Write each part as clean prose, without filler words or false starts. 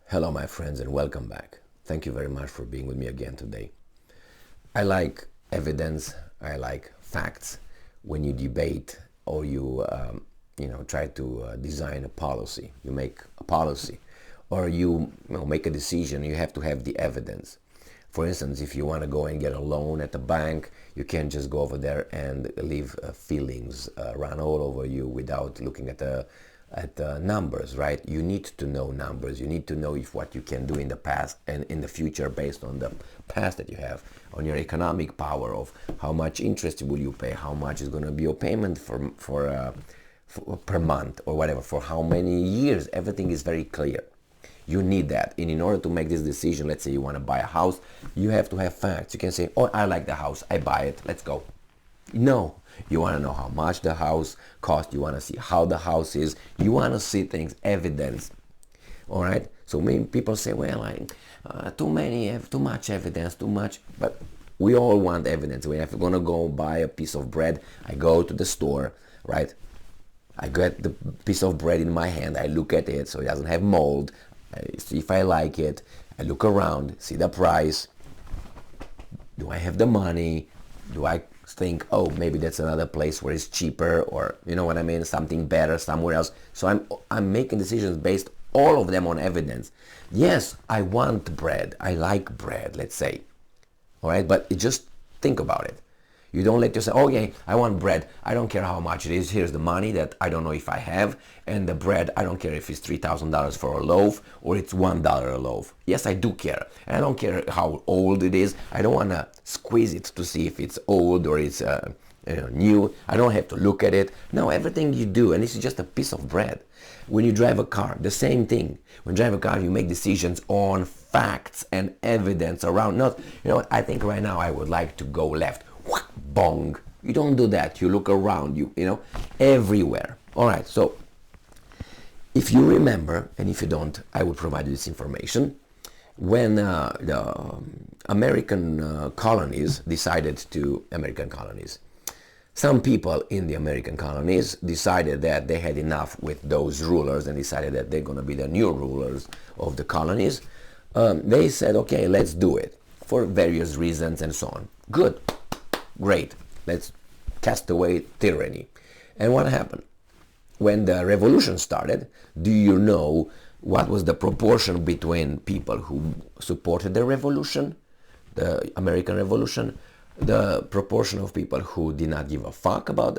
Hello, my friends, and welcome back. Thank you very much for being with me again today. I like evidence, I like facts when you debate or you try to design a policy. You make a policy or you make a decision, you have to have the evidence. For instance, if you want to go and get a loan at the bank, you can't just go over there and leave feelings run all over you without looking at the numbers, right? You need to know numbers. You need to know if what you can do in the past and in the future based on the past that you have, on your economic power of how much interest will you pay, how much is going to be your payment for per month or whatever, for how many years. Everything is very clear. You need that. And in order to make this decision, let's say you want to buy a house, you have to have facts. You can say, oh, I like the house, I buy it, let's go. No, you want to know how much the house cost. You want to see how the house is. You want to see things, evidence. All right. So many people say, well, too much evidence, too much. But we all want evidence. When I'm going to go buy a piece of bread, I go to the store, right? I get the piece of bread in my hand. I look at it so it doesn't have mold. I see if I like it. I look around, see the price. Do I have the money? Do I think, oh, maybe that's another place where it's cheaper, or you know what I mean, something better somewhere else. So I'm making decisions based all of them on evidence. Yes, I want bread. I like bread, let's say. All right, but just think about it. You don't let yourself, okay, I want bread. I don't care how much it is. Here's the money that I don't know if I have. And the bread, I don't care if it's $3,000 for a loaf or it's $1 a loaf. Yes, I do care. And I don't care how old it is. I don't want to squeeze it to see if it's old or it's new. I don't have to look at it. No, everything you do, and this is just a piece of bread. When you drive a car, the same thing. When you drive a car, you make decisions on facts and evidence around. Not, you know what, I think right now I would like to go left. Bong. You don't do that. You look around you, everywhere. All right. So if you remember, and if you don't, I will provide you this information. When the American colonies, some people in the American colonies decided that they had enough with those rulers and decided that they're going to be the new rulers of the colonies. They said, okay, let's do it for various reasons and so on. Good. Great, let's cast away tyranny. And what happened? When the revolution started, do you know what was the proportion between people who supported the revolution, the American Revolution, the proportion of people who did not give a fuck about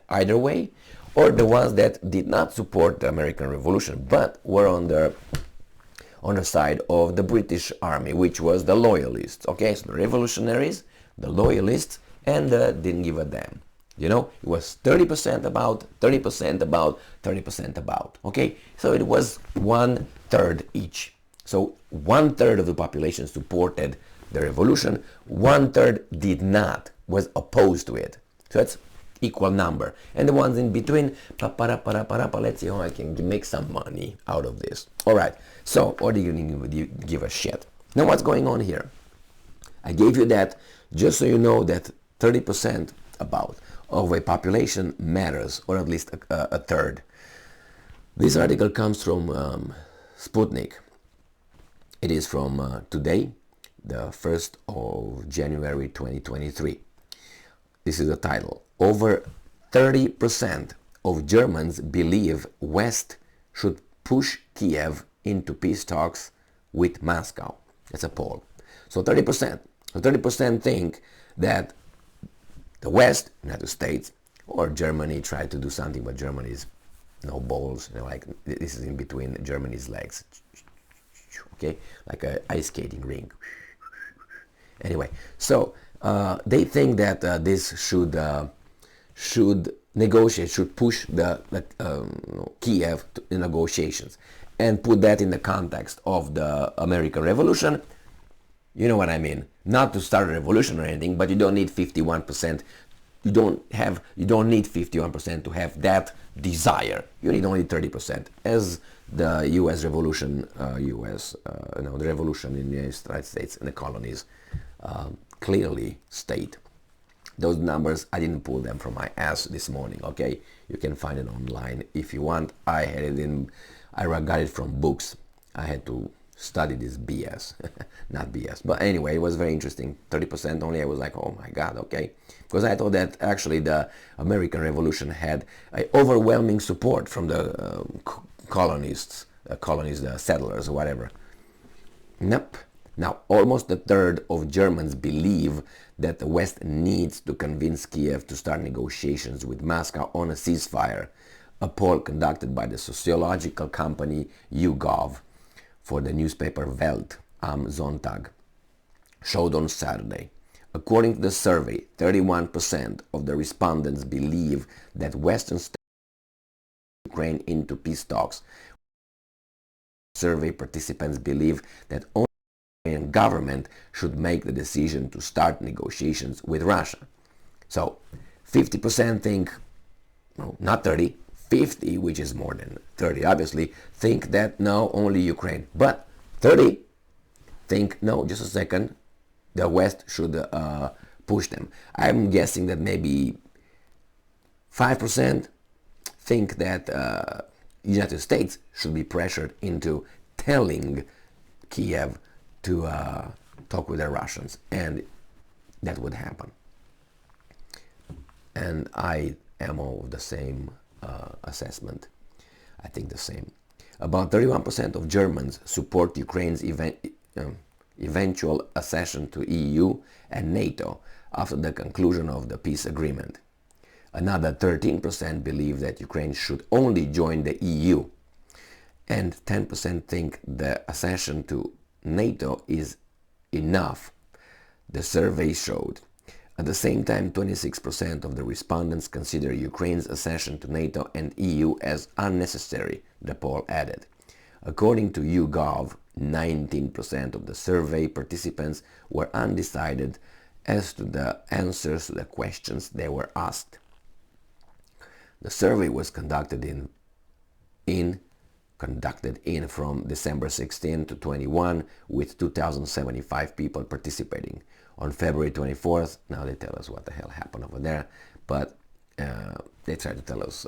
either way, or the ones that did not support the American Revolution but were on the side of the British Army, which was the loyalists. Okay, so the revolutionaries, the loyalists, and didn't give a damn. It was 30% about, 30% about, 30% about. Okay, so it was 1/3 each. So 1/3 of the population supported the revolution, 1/3 did not, was opposed to it. So that's equal number. And the ones in between, let's see how I can make some money out of this. All right, so, or do you give a shit? Now what's going on here? I gave you that just so you know that 30% about of a population matters, or at least a third. This article comes from Sputnik. It is from today, the 1st of January 2023. This is the title. Over 30% of Germans believe West should push Kiev into peace talks with Moscow. That's a poll. So 30%. So 30% think that the West, United States, or Germany tried to do something, but Germany's no balls. Like this is in between Germany's legs. Okay, like an ice skating rink. Anyway, so they think that this should negotiate, should push the Kiev to negotiations, and put that in the context of the American Revolution. You know what I mean? Not to start a revolution or anything, but you don't need 51%. You don't need 51% to have that desire. You need only 30%, as the U.S. Revolution, the revolution in the United States and the colonies clearly state. Those numbers, I didn't pull them from my ass this morning. Okay, you can find it online if you want. I got it from books. I had to study this BS, not BS. But anyway, it was very interesting. 30% only. I was like, oh my God, okay. Because I thought that actually the American Revolution had overwhelming support from the colonists, the settlers, whatever. Nope. Now, almost a third of Germans believe that the West needs to convince Kiev to start negotiations with Moscow on a ceasefire. A poll conducted by the sociological company YouGov for the newspaper Welt am Sonntag showed on Saturday. According to the survey, 31% of the respondents believe that Western states Ukraine into peace talks. Survey participants believe that only the Ukrainian government should make the decision to start negotiations with Russia. So 50% think, no, not 30, 50, which is more than 30 obviously, think that no, only Ukraine. But 30 think, no, just a second, the West should push them. I'm guessing that maybe 5% think that the United States should be pressured into telling Kiev to talk with the Russians, and that would happen. And I am of the same assessment. I think the same. About 31% of Germans support Ukraine's eventual accession to EU and NATO after the conclusion of the peace agreement. Another 13% believe that Ukraine should only join the EU, and 10% think the accession to NATO is enough, the survey showed. At the same time, 26% of the respondents consider Ukraine's accession to NATO and EU as unnecessary, the poll added. According to YouGov, 19% of the survey participants were undecided as to the answers to the questions they were asked. The survey was conducted in from December 16 to 21 with 2,075 people participating. On February 24th, now they tell us what the hell happened over there, but they try to tell us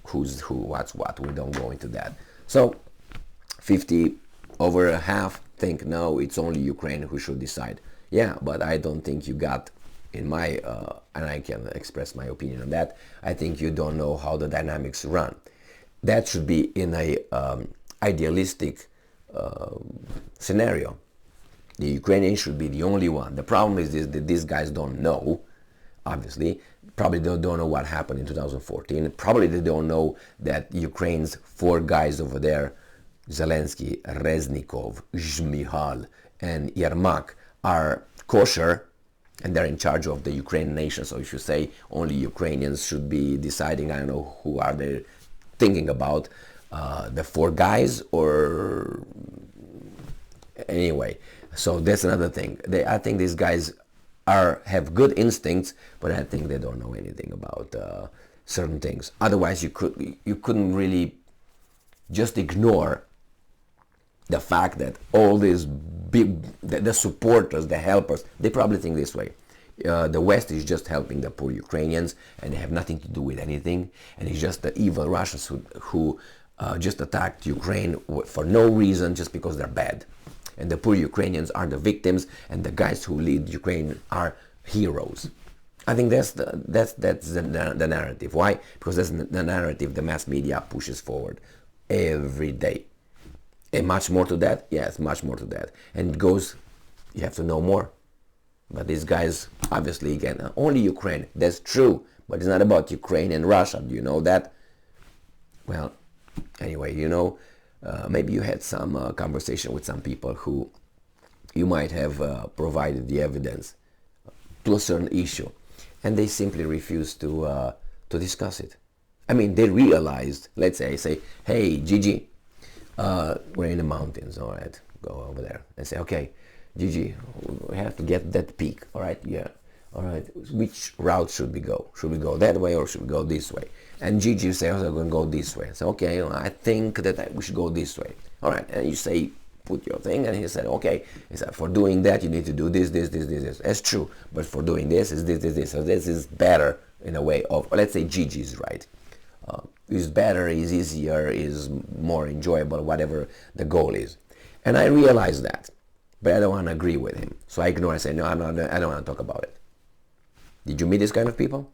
who's who, what's what. We don't go into that. So 50 over a half think no, it's only Ukraine who should decide. Yeah, but I don't think you got, in my, and I can express my opinion on that, I think you don't know how the dynamics run. That should be in a idealistic scenario. The Ukrainians should be the only one. The problem is that these guys don't know, obviously. Probably they don't know what happened in 2014. Probably they don't know that Ukraine's 4 guys over there, Zelensky, Reznikov, Zhmyhal, and Yermak, are kosher, and they're in charge of the Ukrainian nation. So if you say only Ukrainians should be deciding, I don't know who are they thinking about, the 4 guys, or anyway. So that's another thing. I think these guys have good instincts, but I think they don't know anything about certain things. Otherwise, you couldn't really just ignore the fact that all these the supporters, the helpers, they probably think this way. The West is just helping the poor Ukrainians, and they have nothing to do with anything. And it's just the evil Russians who just attacked Ukraine for no reason, just because they're bad. And the poor Ukrainians are the victims, and the guys who lead Ukraine are heroes. I think that's the narrative. Why? Because that's the narrative the mass media pushes forward every day. And much more to that? Yes, much more to that. And it goes, you have to know more. But these guys, obviously, again, only Ukraine. That's true. But it's not about Ukraine and Russia. Do you know that? Well, anyway, maybe you had some conversation with some people who you might have provided the evidence to a certain issue, and they simply refused to discuss it. I mean, they realized, let's say, hey, Gigi, we're in the mountains, all right, go over there and say, okay, Gigi, we have to get that peak, all right, yeah, all right, which route should we go? Should we go that way or should we go this way? And Gigi says, I'm going to go this way. So, okay, I think that we should go this way. All right, and you say, put your thing, and he said, okay, he said, for doing that, you need to do this. That's true, but for doing this, is this. So this is better in a way of, let's say Gigi's right. Is better, is easier, is more enjoyable, whatever the goal is. And I realize that, but I don't want to agree with him. So I ignore. I say, no, I don't want to talk about it. Did you meet this kind of people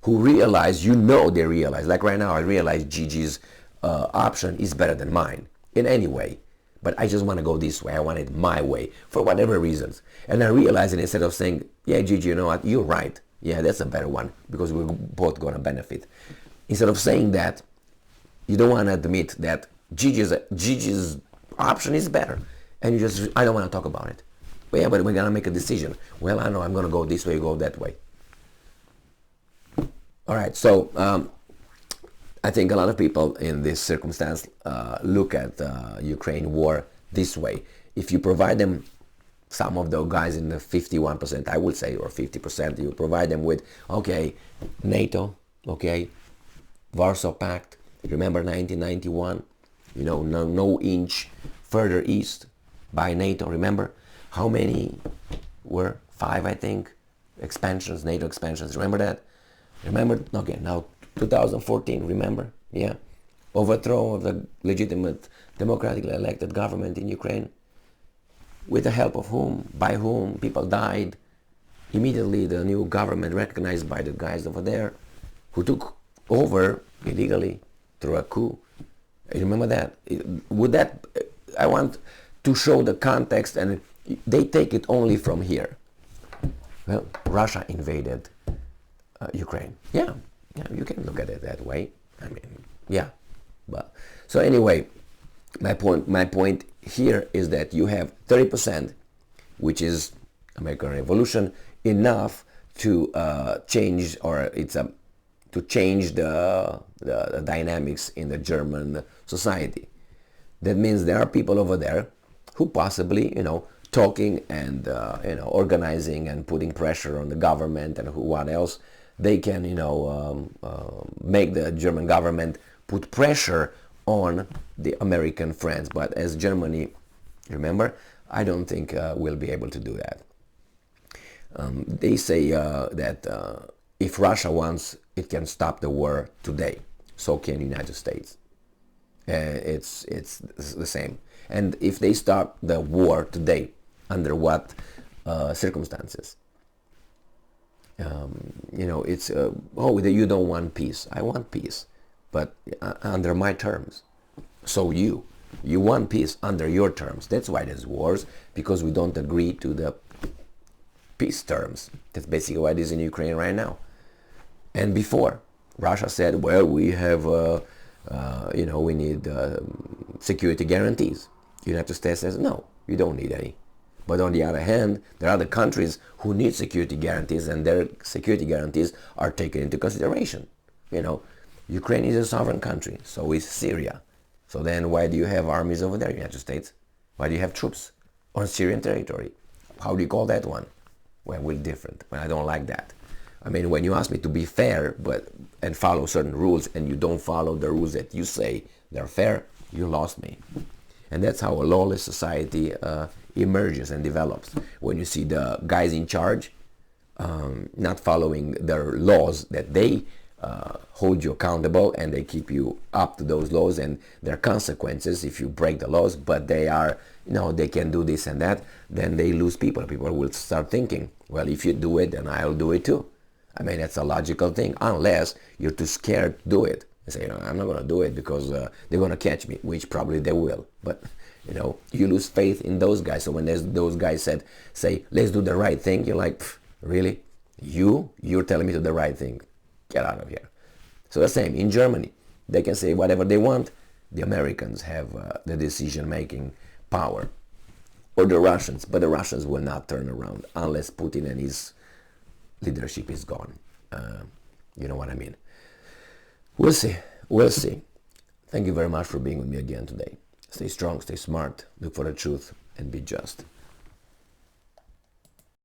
who realize, they realize, like right now, I realize Gigi's option is better than mine in any way. But I just want to go this way. I want it my way for whatever reasons. And I realize that instead of saying, yeah, Gigi, you know what, you're right. Yeah, that's a better one because we're both going to benefit. Instead of saying that, you don't want to admit that Gigi's option is better. And you just, I don't want to talk about it. But yeah, but we're going to make a decision. Well, I know I'm going to go this way, you go that way. All right, so I think a lot of people in this circumstance look at the Ukraine war this way. If you provide them, some of those guys in the 51%, I would say, or 50%, you provide them with, okay, NATO, okay, Warsaw Pact, remember 1991, no inch further east by NATO, remember? How many were? 5, I think, expansions, NATO expansions, remember that? Remember? Okay, now 2014, remember? Yeah. Overthrow of the legitimate, democratically elected government in Ukraine. With the help of whom? By whom? People died. Immediately the new government recognized by the guys over there who took over illegally through a coup. You remember that? I want to show the context, and they take it only from here. Well, Russia invaded Ukraine. Yeah, you can look at it that way. I mean, yeah. But so anyway, my point here is that you have 30%, which is American Revolution, enough to change, or to change the dynamics in the German society. That means there are people over there who possibly, talking and organizing and putting pressure on the government and what else. They can, make the German government put pressure on the American friends. But as Germany, remember, I don't think we'll be able to do that. They say that if Russia wants, it can stop the war today. So can the United States. It's the same. And if they stop the war today, under what circumstances? It's you don't want peace. I want peace, but under my terms. So you want peace under your terms. That's why there's wars, because we don't agree to the peace terms. That's basically what it is in Ukraine right now. And before, Russia said, well, we have, we need security guarantees. United States says, no, you don't need any. But on the other hand, there are other countries who need security guarantees, and their security guarantees are taken into consideration. Ukraine is a sovereign country, so is Syria. So then why do you have armies over there, United States? Why do you have troops on Syrian territory? How do you call that one? Well, we're different, but I don't like that. I mean, when you ask me to be fair and follow certain rules, and you don't follow the rules that you say they're fair, you lost me. And that's how a lawless society emerges and develops. When you see the guys in charge not following their laws, that they hold you accountable and they keep you up to those laws, and there are consequences if you break the laws, but they are, they can do this and that, then they lose people. People will start thinking, well, if you do it, then I'll do it too. I mean, that's a logical thing, unless you're too scared to do it. I say, I'm not going to do it because they're going to catch me, which probably they will. But, you lose faith in those guys. So when those guys say, let's do the right thing, you're like, really? You're telling me to do the right thing. Get out of here. So the same, in Germany, they can say whatever they want. The Americans have the decision-making power. Or the Russians, but the Russians will not turn around unless Putin and his leadership is gone. You know what I mean? We'll see. Thank you very much for being with me again today. Stay strong, stay smart, look for the truth, and be just.